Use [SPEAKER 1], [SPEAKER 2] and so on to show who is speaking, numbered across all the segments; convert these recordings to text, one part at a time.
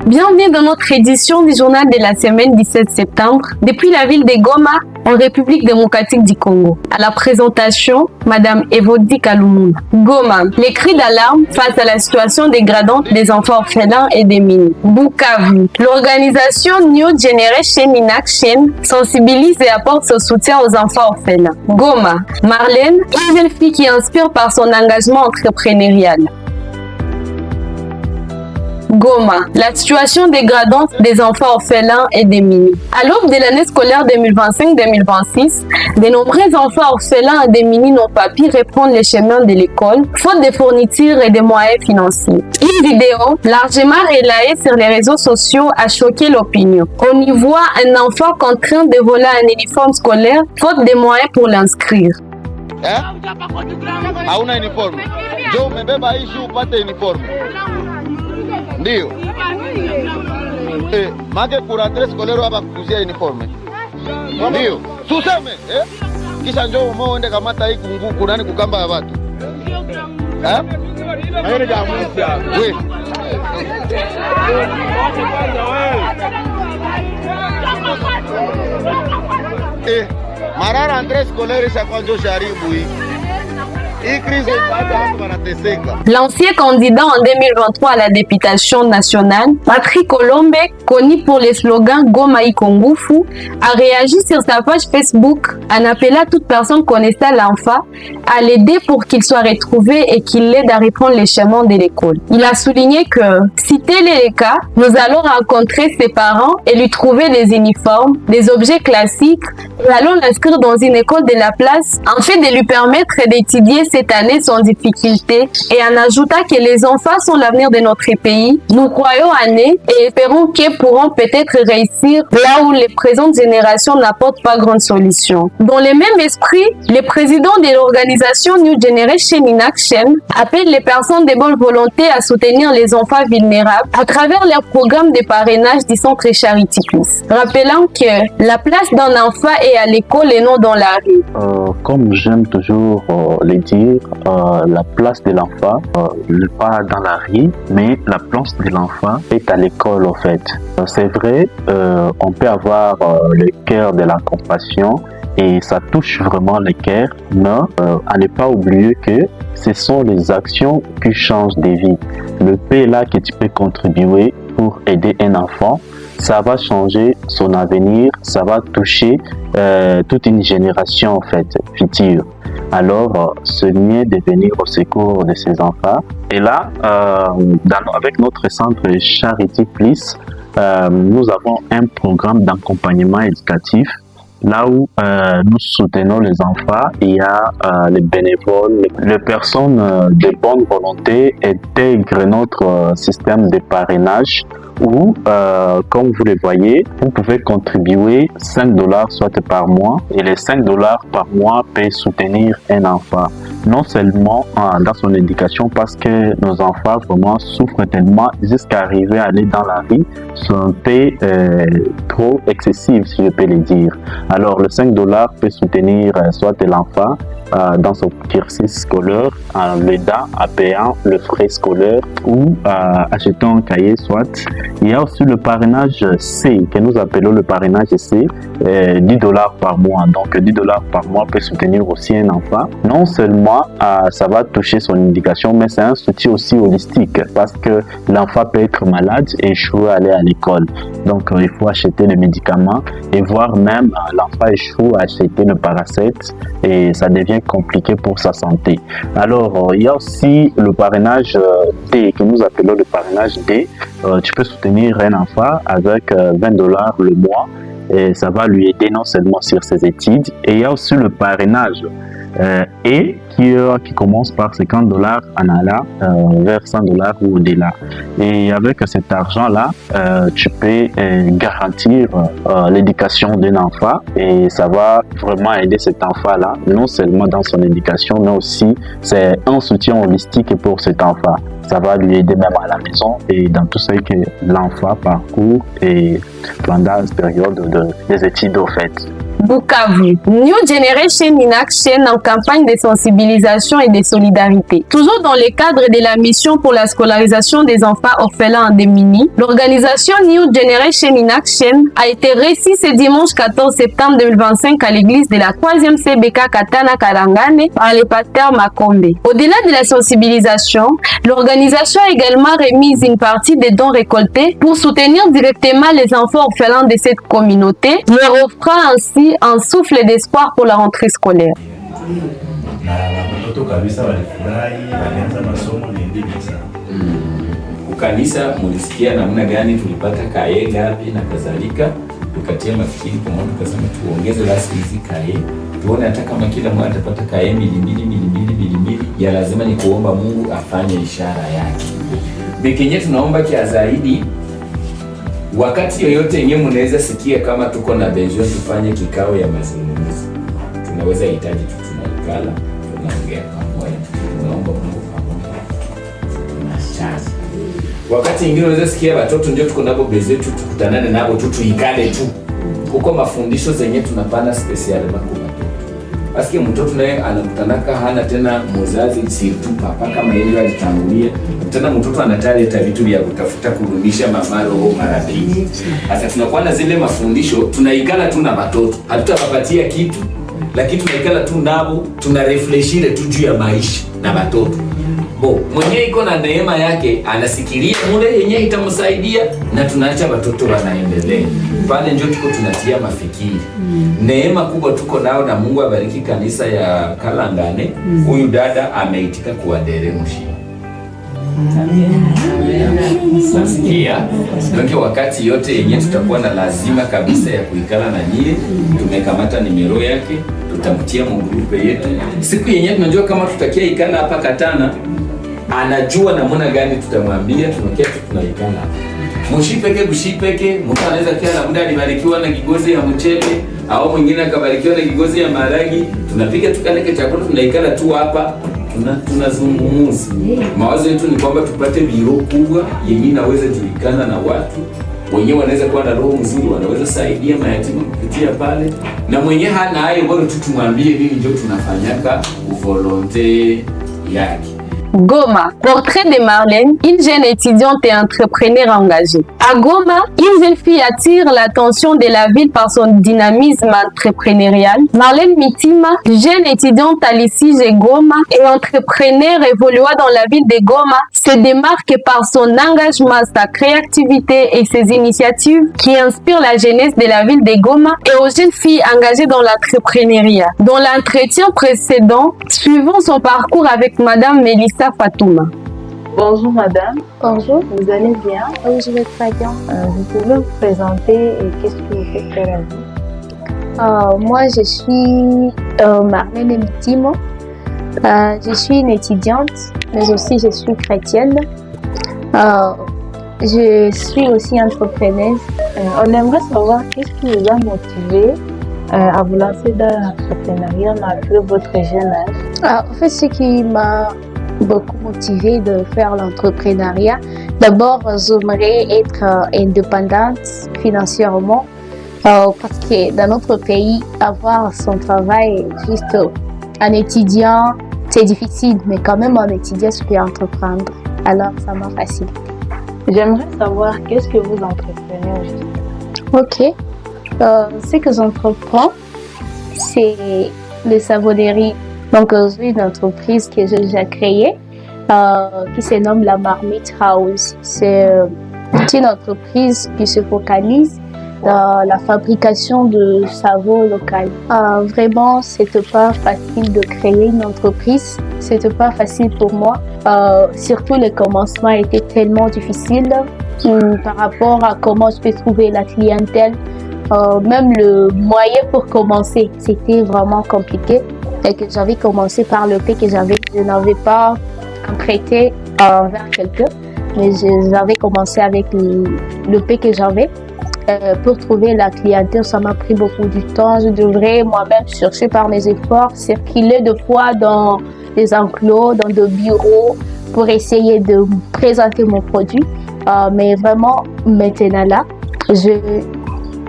[SPEAKER 1] Bienvenue dans notre édition du journal de la semaine 17 septembre, depuis la ville de Goma, en République démocratique du Congo. À la présentation, Madame Evodi Kalumuna. Goma, les cris d'alarme face à la situation dégradante des enfants orphelins et des démunis. Bukavu, l'organisation New Generation in Action sensibilise et apporte son soutien aux enfants orphelins. Goma, Marlène, une jeune fille qui inspire par son engagement entrepreneurial. Goma, la situation dégradante des enfants orphelins et démunis. À l'aube de l'année scolaire 2025-2026, de nombreux enfants orphelins et démunis n'ont pas pu reprendre le chemin de l'école, faute de fournitures et de moyens financiers. Une vidéo largement relayée sur les réseaux sociaux a choqué l'opinion. On y voit un enfant contraint de voler un uniforme scolaire, faute de moyens pour l'inscrire.
[SPEAKER 2] Hauna uniforme. Jo umebeba hii shoe upate uniforme. Ndio. Make kuratere skolero hapa kukuzia uniforme. Ndio. Suseme, kisha njoo uende kamata hii kunguku nani kukamba ya watu. Hayo jamusi hapo. Wewe. Marara Andres Scolari shakwanja sharibu hii.
[SPEAKER 1] L'ancien candidat en 2023 à la députation nationale, Patrick Olombe, connu pour les slogans Goma Ikongufu, a réagi sur sa page Facebook en appelant toute personne connaissant l'enfant à l'aider pour qu'il soit retrouvé et qu'il l'aide à reprendre les chemins de l'école. Il a souligné que, si tel est le cas, nous allons rencontrer ses parents et lui trouver des uniformes, des objets classiques, et allons l'inscrire dans une école de la place afin de lui permettre d'étudier cette année sans difficulté, et en ajoutant que les enfants sont l'avenir de notre pays. Nous croyons en eux et espérons qu'ils pourront peut-être réussir là où les présentes générations n'apportent pas grande solution. Dans le même esprit, le président de l'organisation New Generation in Action appelle les personnes de bonne volonté à soutenir les enfants vulnérables à travers leur programme de parrainage du centre Charity Plus, rappelant que la place d'un enfant est à l'école et non dans la rue.
[SPEAKER 3] Comme j'aime toujours le dire, la place de l'enfant n'est pas dans la rue, mais la place de l'enfant est à l'école en fait. C'est vrai, on peut avoir le cœur de la compassion et ça touche vraiment le cœur, mais à ne pas oublier que ce sont les actions qui changent des vies. Le peu là que tu peux contribuer pour aider un enfant, ça va changer son avenir, ça va toucher toute une génération en fait, future. Alors, c'est mieux de venir au secours de ces enfants. Et là, avec notre centre Charity Plus, nous avons un programme d'accompagnement éducatif. Là où nous soutenons les enfants, il y a les bénévoles, les personnes de bonne volonté intègrent notre système de parrainage où, comme vous le voyez, vous pouvez contribuer $5 soit par mois et les $5 par mois peuvent soutenir un enfant. Non seulement dans son éducation parce que nos enfants vraiment souffrent tellement jusqu'à arriver à aller dans la vie, sont trop excessifs si je peux le dire. Alors le $5 peut soutenir soit l'enfant dans son cursus scolaire en l'aidant à payer le frais scolaire ou achetant un cahier soit. Il y a aussi le parrainage C que nous appelons le parrainage C, $10 par mois. Donc $10 par mois peut soutenir aussi un enfant. Non seulement ça va toucher son éducation, mais c'est un soutien aussi holistique parce que l'enfant peut être malade et échouer à aller à l'école. Donc il faut acheter les médicaments et voire même l'enfant échoue à acheter le paracète et ça devient compliqué pour sa santé. Alors il y a aussi le parrainage D que nous appelons le parrainage D. Tu peux soutenir un enfant avec $20 le mois et ça va lui aider non seulement sur ses études. Et il y a aussi le parrainage et qui commence par $50 en allant vers $100 ou au-delà. Et avec cet argent-là, tu peux garantir l'éducation d'un enfant et ça va vraiment aider cet enfant-là, non seulement dans son éducation, mais aussi c'est un soutien holistique pour cet enfant. Ça va lui aider même à la maison et dans tout ce que l'enfant parcourt et pendant cette période des études au fait.
[SPEAKER 1] Bukavu. New Generation in Action en campagne de sensibilisation et de solidarité. Toujours dans le cadre de la mission pour la scolarisation des enfants orphelins en démunis, l'organisation New Generation in Action a été reçue ce dimanche 14 septembre 2025 à l'église de la 3e CBK Katana Kalangane par le pasteur Makombe. Au-delà de la sensibilisation, l'organisation a également remis une partie des dons récoltés pour soutenir directement les enfants orphelins de cette communauté, leur offrant ainsi un souffle d'espoir pour la rentrée scolaire.
[SPEAKER 4] Kanisa mulisikia namna gani tulipata kae ngapi na kadhalika, tukatia mafikiri pamoja, tukasema tuongeze basi hizi kae, tuone hata kama kila mmoja atapata kae mbili, ya lazima ni kuomba Mungu afanye ishara yake. Bekenye tunaomba kia zaidi, wakati yoyote yenyewe mnaweza sikia kama tuko na besoin tufanye kikao ya mazungumzo, tunaweza hitaji tunaikala, tunaongea pamoja, tunaomba Mungu pamoja, tunashaza. Wakati mwingine unaweza sikia watoto ndio tuko nabo beze tu, tukutanane nabo tu tuikale tu. Huko mafundisho zenye tunapana special kwa watoto. Basi mtoto naye anakutanaka hana tena mzazi si tu papa kama yeye alitangulia. Tena mtoto anataka hata vitu vya kutafuta kurudisha mama roho mara mbili. Sasa tunakuwa na zile mafundisho, tunaikala tu na watoto. Hatutawapatia kitu, lakini tunaikala tu nabo, tuna refleshire tu juu ya maisha na watoto. Mwenye iko na neema yake anasikilia mule yenye itamsaidia na tunaacha watoto wanaendelea. Pale ndio tuko tunatia mafikiri. Neema kubwa tuko nao na Mungu abariki kanisa ya Kalangane. Huyu dada ameitika kuwadere mushi. Nasikia ndio wakati yote yenye tutakuwa na lazima kabisa ya kuikala na nyie, tumekamata nimero yake, tutamtia mu group yetu. Siku yenye tunajua kama tutakia ikala hapa Katana, anajua namna gani tutamwambia, tunakia tunaikala. Mushipeke, mtu anaweza kia na muda alibarikiwa na kigozi ya mchele, au mwingine akabarikiwa na kigozi ya maharagi, tunapiga tukaleke chakula, tunaikala tu hapa, tunazungumza. Mawazo yetu ni kwamba tupate biro kubwa yenye inaweza julikana na watu wenyewe, wanaweza kuwa na roho nzuri, wanaweza saidia mayatima kupitia pale, na mwenyewe hana hayo bado tutumwambie nini ndio tunafanyaka uvolonte yake.
[SPEAKER 1] Goma, portrait de Marlène, une jeune étudiante et entrepreneur engagée. À Goma, une jeune fille attire l'attention de la ville par son dynamisme entrepreneurial. Marlène Mitima, jeune étudiante à l'ICG Goma et entrepreneur évoluant dans la ville de Goma, se démarque par son engagement, sa créativité et ses initiatives qui inspirent la jeunesse de la ville de Goma et aux jeunes filles engagées dans l'entrepreneuriat. Dans l'entretien précédent, suivons son parcours avec Madame Mélissa Fatouma.
[SPEAKER 5] Bonjour madame.
[SPEAKER 6] Bonjour.
[SPEAKER 5] Vous allez bien?
[SPEAKER 6] Oui, je vais très bien.
[SPEAKER 5] Vous pouvez vous présenter et qu'est-ce que vous faites dans la vie?
[SPEAKER 6] Moi, je suis Marlène Mitimo. Je suis une étudiante, mais aussi je suis chrétienne. Je suis aussi entrepreneuse.
[SPEAKER 5] On aimerait savoir qu'est-ce qui vous a motivé à vous lancer dans l'entrepreneuriat malgré votre jeune âge?
[SPEAKER 6] En fait, ce qui m'a beaucoup motivée de faire l'entrepreneuriat, d'abord, j'aimerais être indépendante financièrement parce que dans notre pays, avoir son travail juste en étudiant, c'est difficile, mais quand même en étudiant, je peux entreprendre. Alors, ça m'a facilité.
[SPEAKER 5] J'aimerais savoir qu'est-ce que vous entreprenez aujourd'hui?
[SPEAKER 6] Ok. Ce que j'entreprends, c'est le savonnerie. Donc, j'ai une entreprise que j'ai déjà créée qui se nomme la Marmite House. C'est une entreprise qui se focalise dans la fabrication de savon local. Vraiment, c'était pas facile de créer une entreprise. C'était pas facile pour moi. Surtout, le commencement était tellement difficile par rapport à comment je peux trouver la clientèle. Même le moyen pour commencer, c'était vraiment compliqué. Et que j'avais commencé par le fait que je n'avais pas prêté vers quelqu'un, mais j'avais commencé avec le fait que j'avais. Pour trouver la clientèle, ça m'a pris beaucoup de temps. Je devrais moi-même chercher par mes efforts, circuler de fois dans des enclos, dans des bureaux pour essayer de présenter mon produit. Mais vraiment, maintenant là,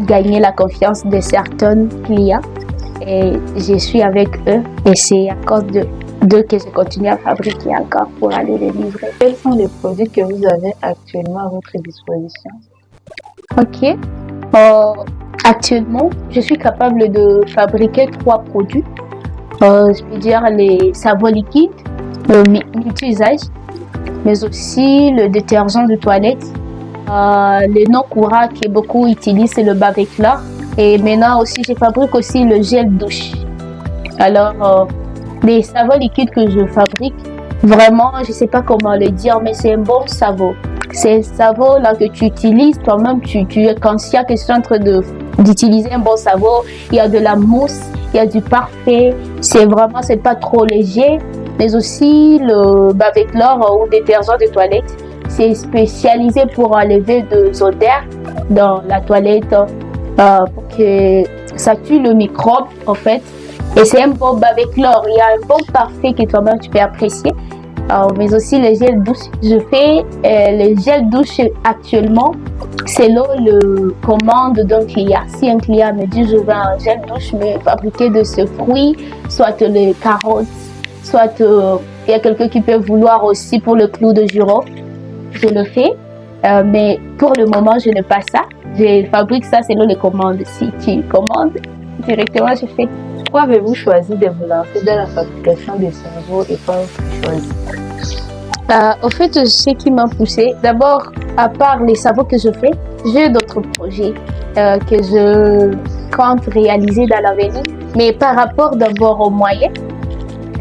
[SPEAKER 6] gagné la confiance de certains clients et je suis avec eux et c'est à cause d'eux que je continue à fabriquer encore pour aller les livrer.
[SPEAKER 5] Quels sont les produits que vous avez actuellement à votre disposition?
[SPEAKER 6] Ok. Actuellement, je suis capable de fabriquer 3 produits. Je peux dire les savons liquides, le multi-usage, mais aussi le détergent de toilette. Le nom courant qui est beaucoup utilisé, c'est le baveclore. Et maintenant aussi, je fabrique aussi le gel douche. Alors, les savons liquides que je fabrique, vraiment, je ne sais pas comment le dire, mais c'est un bon savon. C'est un savon là que tu utilises toi-même, tu es conscient que je suis en train d'utiliser un bon savon. Il y a de la mousse, il y a du parfait. C'est pas trop léger. Mais aussi le baveclore ou détergent de toilette, c'est spécialisé pour enlever des odeurs dans la toilette pour que ça tue le microbe en fait. Et c'est un bon baveclore. Il y a un bon parfait que toi-même tu peux apprécier. Mais aussi les gels douche. Je fais les gels douche actuellement selon le commande d'un client. Si un client me dit je veux un gel douche mais fabriqué de ce fruit, soit les carottes, soit il y a quelqu'un qui peut vouloir aussi pour le clou de girofle, je le fais. Mais pour le moment, je n'ai pas ça. Je fabrique ça selon les commandes. Si tu commandes, directement je fais.
[SPEAKER 5] Pourquoi avez-vous choisi de vous lancer dans la fabrication des savons et pas autre chose?
[SPEAKER 6] Au fait, ce qui m'a poussé, d'abord, à part les savons que je fais, j'ai d'autres projets que je compte réaliser dans l'avenir. Mais par rapport d'abord aux moyens,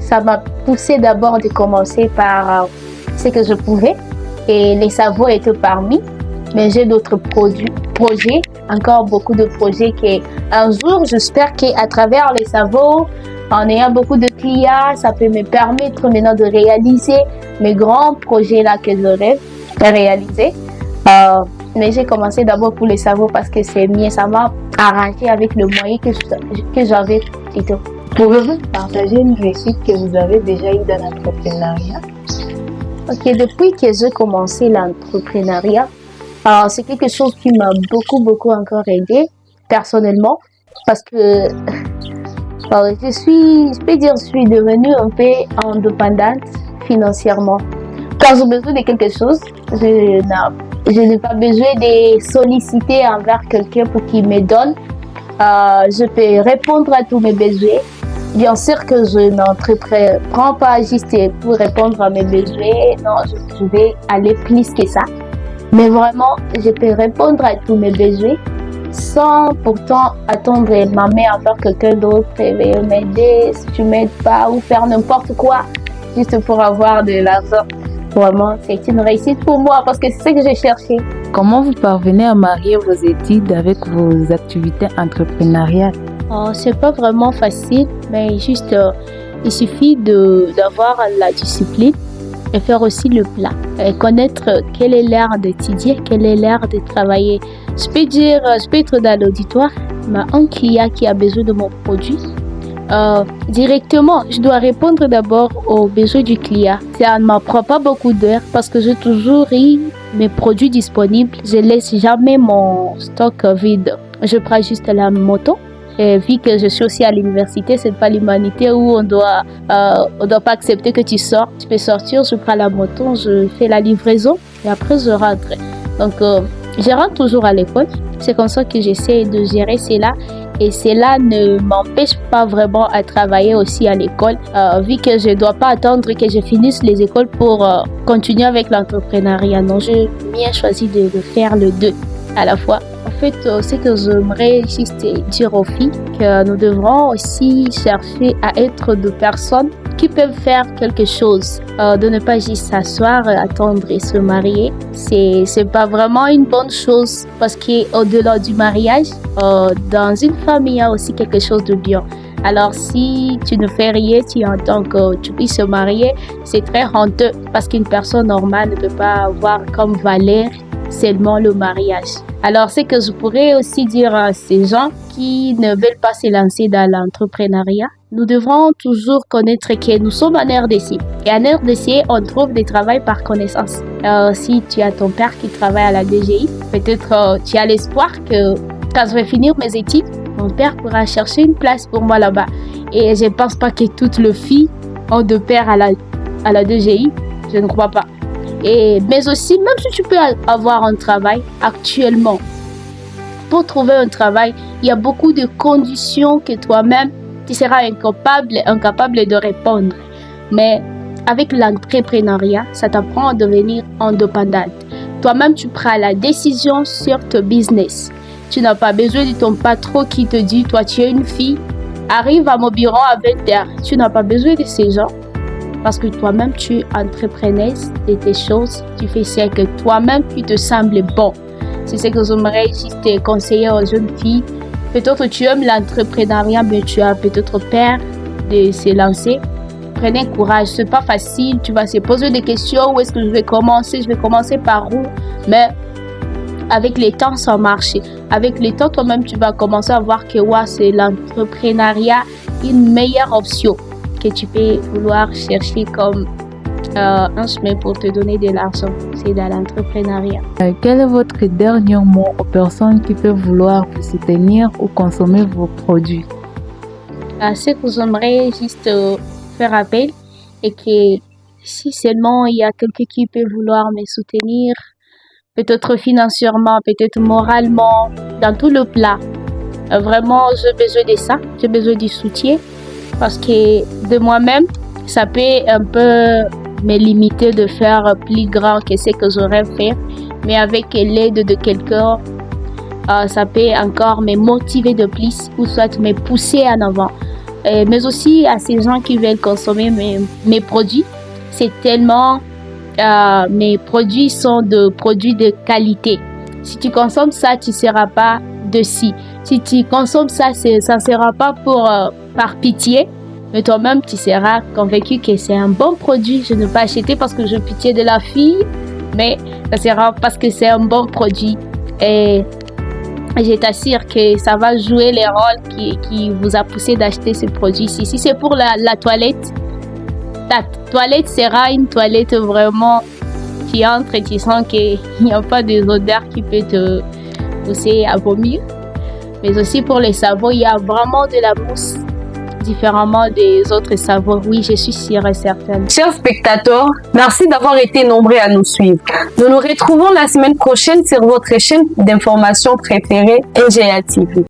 [SPEAKER 6] ça m'a poussé d'abord de commencer par ce que je pouvais. Et les savons étaient parmi, mais j'ai d'autres projets, encore beaucoup de projets qu'un jour, j'espère qu'à travers les savons, en ayant beaucoup de clients, ça peut me permettre maintenant de réaliser mes grands projets là que je rêve de réaliser. Mais j'ai commencé d'abord pour les savons parce que c'est mieux, ça m'a arrangé avec le moyen que j'avais plutôt.
[SPEAKER 5] Pouvez-vous partager une réussite que vous avez déjà eue dans l'entrepreneuriat?
[SPEAKER 6] Ok, depuis que j'ai commencé l'entrepreneuriat, c'est quelque chose qui m'a beaucoup encore aidé personnellement parce que je peux dire, je suis devenue un peu indépendante financièrement. Quand j'ai besoin de quelque chose, je n'ai pas besoin de solliciter envers quelqu'un pour qu'il me donne. Je peux répondre à tous mes besoins. Bien sûr que je n'entreprends pas juste pour répondre à mes besoins. Non, je vais aller plus que ça. Mais vraiment, je peux répondre à tous mes besoins sans pourtant attendre ma main envers quelqu'un d'autre et m'aider si tu m'aides pas ou faire n'importe quoi juste pour avoir de l'argent. Vraiment, c'est une réussite pour moi parce que c'est ce que j'ai cherché.
[SPEAKER 5] Comment vous parvenez à marier vos études avec vos activités entrepreneuriales?
[SPEAKER 6] C'est pas vraiment facile, mais juste il suffit d'avoir la discipline et faire aussi le plan. Et connaître quelle est l'heure d'étudier, quelle est l'heure de travailler. Je peux être dans l'auditoire, mais un client qui a besoin de mon produit, directement, je dois répondre d'abord aux besoins du client. Ça ne m'apprend pas beaucoup d'heures parce que j'ai toujours eu mes produits disponibles. Je laisse jamais mon stock vide. Je prends juste la moto. Et vu que je suis aussi à l'université, c'est pas l'humanité où on doit pas accepter que tu sors. Tu peux sortir, je prends la moto, je fais la livraison et après je rentre. Donc, je rentre toujours à l'école. C'est comme ça que j'essaie de gérer cela. Et cela ne m'empêche pas vraiment à travailler aussi à l'école, vu que je ne dois pas attendre que je finisse les écoles pour continuer avec l'entrepreneuriat. Non, j'ai bien choisi de faire les deux à la fois. En fait, ce que j'aimerais juste dire aux filles, que nous devrons aussi chercher à être des personnes qui peuvent faire quelque chose, de ne pas juste s'asseoir, attendre et se marier. C'est pas vraiment une bonne chose parce qu'au-delà du mariage, dans une famille, il y a aussi quelque chose de bien. Alors, si tu ne fais rien, tu entends que tu puisses se marier, c'est très honteux parce qu'une personne normale ne peut pas avoir comme valeur seulement le mariage. Alors, ce que je pourrais aussi dire à ces gens qui ne veulent pas se lancer dans l'entrepreneuriat, nous devrons toujours connaître que nous sommes en RDC. Et en RDC, on trouve des travails par connaissance. Si tu as ton père qui travaille à la DGI, peut-être tu as l'espoir que quand je vais finir mes études, mon père pourra chercher une place pour moi là-bas. Et je ne pense pas que toutes les filles ont de père à la DGI. Je ne crois pas. Mais aussi, même si tu peux avoir un travail actuellement, pour trouver un travail, il y a beaucoup de conditions que toi-même, tu seras incapable de répondre. Mais avec l'entrepreneuriat, ça t'apprend à devenir indépendante. Toi-même, tu prends la décision sur ton business. Tu n'as pas besoin de ton patron qui te dit, toi, tu es une fille, arrive à mon bureau à 20h. Tu n'as pas besoin de ces gens parce que toi-même, tu es entrepreneuse de tes choses. Tu fais ce que toi-même, tu te semble bon. C'est ce que j'aimerais juste conseiller aux jeunes filles. Peut-être tu aimes l'entrepreneuriat, mais tu as peut-être peur de se lancer. Prenez courage, c'est pas facile. Tu vas se poser des questions. Où est-ce que je vais commencer? Je vais commencer par où? Mais avec le temps, ça marche. Avec le temps, toi-même, tu vas commencer à voir que c'est l'entrepreneuriat une meilleure option que tu peux vouloir chercher comme un chemin pour te donner de l'argent. C'est dans l'entrepreneuriat.
[SPEAKER 5] Quel est votre dernier mot aux personnes qui peuvent vouloir vous soutenir ou consommer vos produits?
[SPEAKER 6] Ce que j'aimerais juste faire appel est que si seulement il y a quelqu'un qui peut vouloir me soutenir, peut-être financièrement, peut-être moralement, dans tout le plat. Vraiment, j'ai besoin de ça. J'ai besoin du soutien parce que de moi-même, ça peut un peu me limiter de faire plus grand que ce que j'aurais fait. Mais avec l'aide de quelqu'un, ça peut encore me motiver de plus ou soit me pousser en avant. Mais aussi à ces gens qui veulent consommer mes produits. C'est tellement... mes produits sont de produits de qualité. Si tu consommes ça, tu ne seras pas dessus. Si tu consommes ça, ça ne sera pas par pitié, mais toi-même, tu seras convaincu que c'est un bon produit. Je ne vais pas acheter parce que j'ai pitié de la fille, mais ça sera parce que c'est un bon produit. Et je t'assure que ça va jouer les rôles qui vous a poussé d'acheter ce produit-ci. Si c'est pour la toilette, ta toilette sera une toilette vraiment qui entre et tu sens qu'il n'y a pas d'odeur qui peut te pousser à vomir. Mais aussi pour les savons, il y a vraiment de la mousse différemment des autres savons. Oui, je suis sûre et certaine.
[SPEAKER 1] Chers spectateurs, merci d'avoir été nombreux à nous suivre. Nous nous retrouvons la semaine prochaine sur votre chaîne d'information préférée, NGA TV.